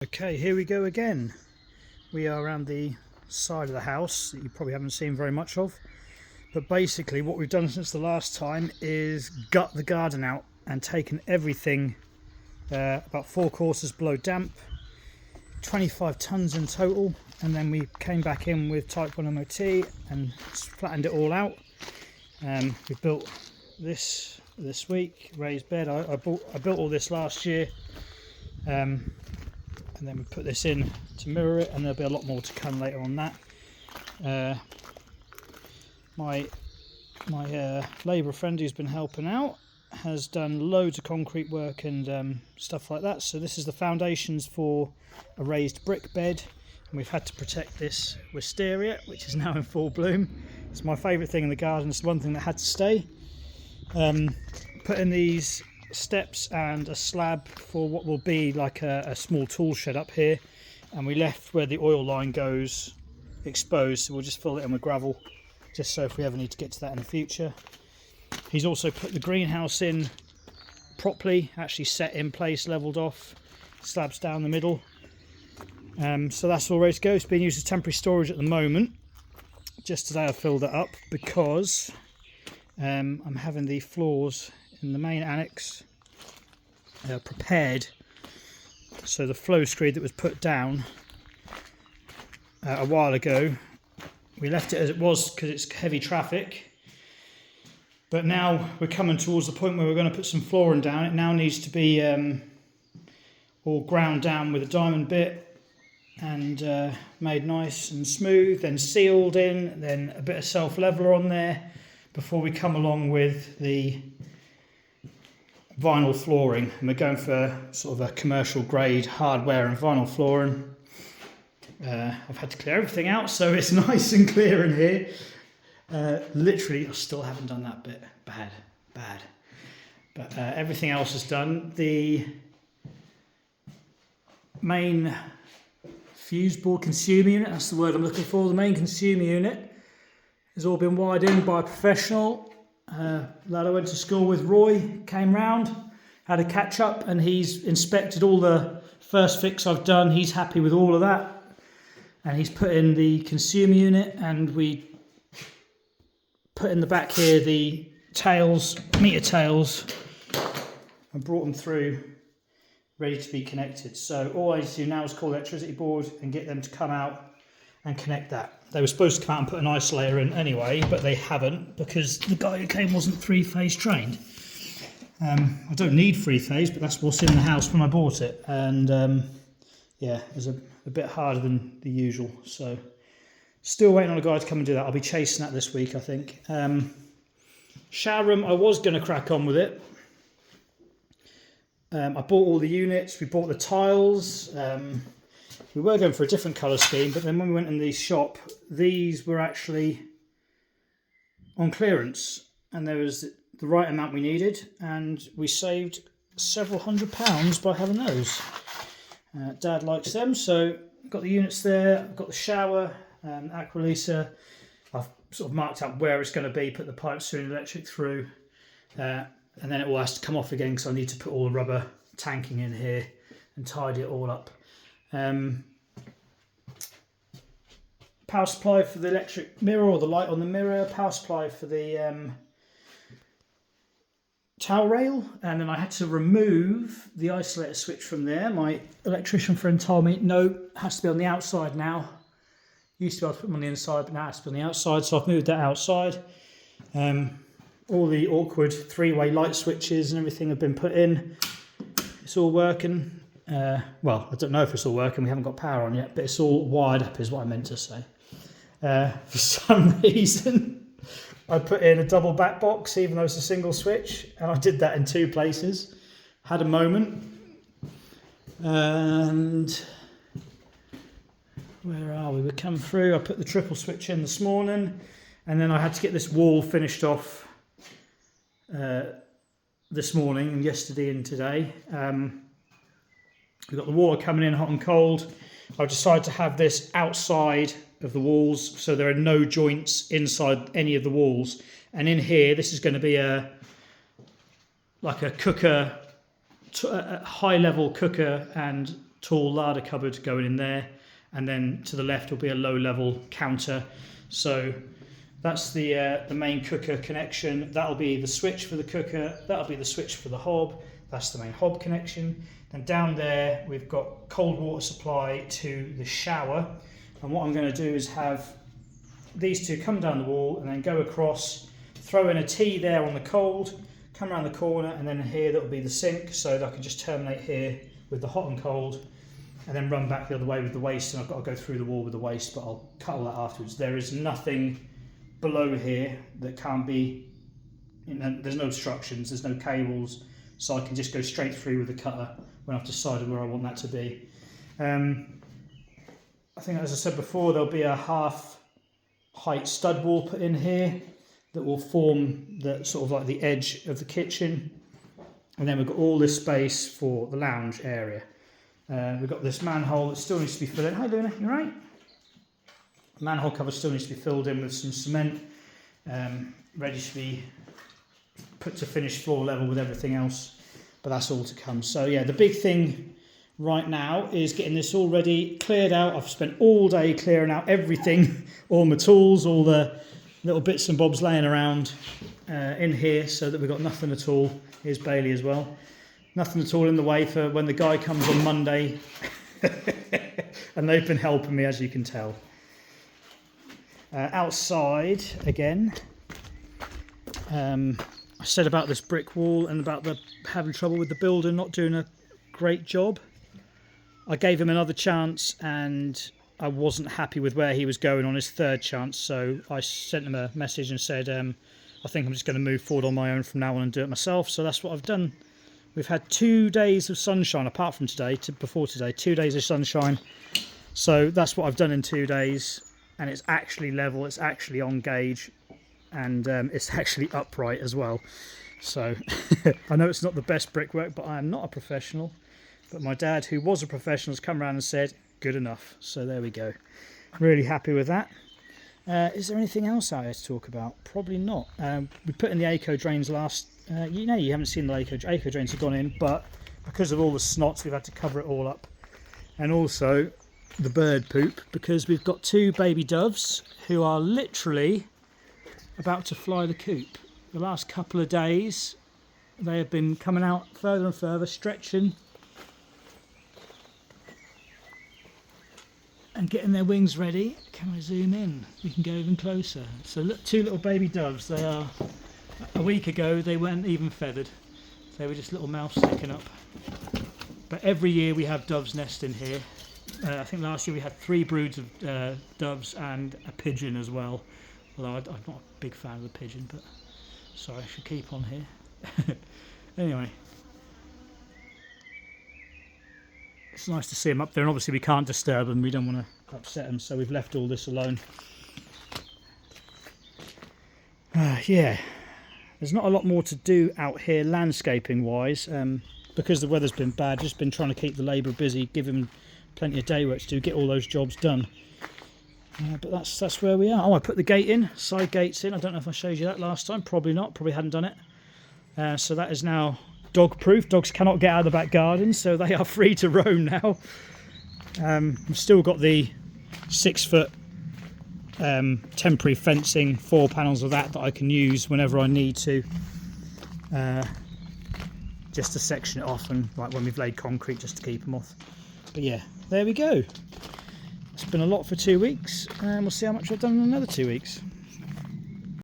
Okay, here we go again. We are around the side of the house that you probably haven't seen very much of. But basically what we've done since the last time is gut the garden out and taken everything about 4 courses below damp, 25 tonnes in total, and then we came back in with Type 1 MOT and flattened it all out. We built this week, raised bed. I built all this last year. And then we put this in to mirror it, and there'll be a lot more to come later on that. My labourer friend who's been helping out has done loads of concrete work and stuff like that. So this is the foundations for a raised brick bed, and we've had to protect this wisteria, which is now in full bloom. It's my favourite thing in the garden. It's the one thing that had to stay. Put in these steps and a slab for what will be like a small tool shed up here, and we left where the oil line goes exposed, so we'll just fill it in with gravel just so if we ever need to get to that in the future. He's also put the greenhouse in properly, actually set in place, leveled off, slabs down the middle. So that's all ready to go. It's being used as temporary storage at the moment. Just today I filled it up because I'm having the floors in the main annex prepared. So the flow screed that was put down a while ago, we left it as it was because it's heavy traffic, but now we're coming towards the point where we're going to put some flooring down. It now needs to be all ground down with a diamond bit and made nice and smooth, then sealed in, then a bit of self-leveler on there before we come along with the vinyl flooring. And we're going for sort of a commercial grade hardware and vinyl flooring. I've had to clear everything out so it's nice and clear in here. Literally I still haven't done that bit. Bad. But everything else is done. The main fuse board consumer unit, that's the word I'm looking for, the main consumer unit has all been wired in by a professional. Lad I went to school with, Roy, came round, had a catch up, and he's inspected all the first fix I've done. He's happy with all of that, and he's put in the consumer unit, and we put in the back here the tails, meter tails, and brought them through ready to be connected. So all I need to do now is call the electricity board and get them to come out and connect that. They were supposed to come out and put an isolator in anyway, but they haven't because the guy who came wasn't 3-phase trained. I don't need 3-phase, but that's what's in the house when I bought it. And yeah, it was a bit harder than the usual. So still waiting on a guy to come and do that. I'll be chasing that this week, I think. Shower room, I was going to crack on with it. I bought all the units, we bought the tiles. We were going for a different colour scheme, but then when we went in the shop, these were actually on clearance, and there was the right amount we needed, and we saved several £100 by having those. Dad likes them, so I've got the units there, I've got the shower, Aqualisa. I've sort of marked out where it's going to be, put the pipes through and electric through, and then it all has to come off again because I need to put all the rubber tanking in here and tidy it all up. Power supply for the electric mirror or the light on the mirror, power supply for the towel rail, and then I had to remove the isolator switch from there. My electrician friend told me no, it has to be on the outside now. Used to be able to put them on the inside, but now it has to be on the outside, so I've moved that outside. All the awkward 3-way light switches and everything have been put in. It's all working. Well, I don't know if it's all working, we haven't got power on yet, but it's all wired up is what I meant to say. For some reason, I put in a double back box, even though it's a single switch, and I did that in 2 places. Had a moment. And where are we? We come through, I put the triple switch in this morning, and then I had to get this wall finished off this morning and yesterday and today. We've got the water coming in hot and cold. I've decided to have this outside of the walls, so there are no joints inside any of the walls. And in here, this is going to be like a cooker, a high-level cooker and tall larder cupboard going in there, and then to the left will be a low level counter. So that's the main cooker connection. That'll be the switch for the cooker, that'll be the switch for the hob, that's the main hob connection. And down there we've got cold water supply to the shower, and what I'm going to do is have these two come down the wall and then go across, throw in a T there on the cold, come around the corner, and then here that will be the sink, so that I can just terminate here with the hot and cold and then run back the other way with the waste, and I've got to go through the wall with the waste, but I'll cut all that afterwards. There is nothing below here that can't be, there's no obstructions, there's no cables, so I can just go straight through with the cutter when I've decided where I want that to be. I think, as I said before, there'll be a half height stud wall put in here that will form the sort of like the edge of the kitchen, and then we've got all this space for the lounge area. We've got this manhole that still needs to be filled in. Hi Luna, you right? Manhole cover still needs to be filled in with some cement, ready to be put to finished floor level with everything else, but that's all to come. So yeah, the big thing right now is getting this all ready, cleared out. I've spent all day clearing out everything, all my tools, all the little bits and bobs laying around in here, so that we've got nothing at all. Here's Bailey as well. Nothing at all in the way for when the guy comes on Monday. And they've been helping me, as you can tell. Outside again, I said about this brick wall and about having trouble with the builder not doing a great job. I gave him another chance and I wasn't happy with where he was going on his third chance, so I sent him a message and said I think I'm just going to move forward on my own from now on and do it myself. So that's what I've done. We've had 2 days of sunshine, apart from today, before today, 2 days of sunshine. So that's what I've done in 2 days, and it's actually level, it's actually on gauge, and it's actually upright as well. So I know it's not the best brickwork, but I am not a professional. But my dad, who was a professional, has come around and said, good enough. So there we go. Really happy with that. Is there anything else out here to talk about? Probably not. We put in the ACO drains last... you haven't seen the ACO drains have gone in, but because of all the snots, we've had to cover it all up. And also the bird poop, because we've got 2 baby doves who are literally about to fly the coop. The last couple of days, they have been coming out further and further, stretching and getting their wings ready. Can I zoom in? We can go even closer. So look, 2 little baby doves. They are, a week ago they weren't even feathered. They were just little mouths sticking up. But every year we have doves nest in here. I think last year we had 3 broods of doves and a pigeon as well. Although I'm not a big fan of the pigeon, but sorry, I should keep on here. Anyway. It's nice to see them up there, and obviously we can't disturb them, we don't want to upset them, so we've left all this alone. Yeah, there's not a lot more to do out here landscaping wise, because the weather's been bad. Just been trying to keep the labourer busy, give them plenty of day work to do, get all those jobs done. But that's where we are. Oh, I put the gate in, side gates in. I don't know if I showed you that last time, probably not, probably hadn't done it. So that is now dog proof. Dogs cannot get out of the back garden, so they are free to roam now. I've still got the 6 foot temporary fencing, 4 panels of that I can use whenever I need to, just to section it off, and like when we've laid concrete, just to keep them off. But yeah, there we go. It's been a lot for 2 weeks, and we'll see how much I've done in another 2 weeks.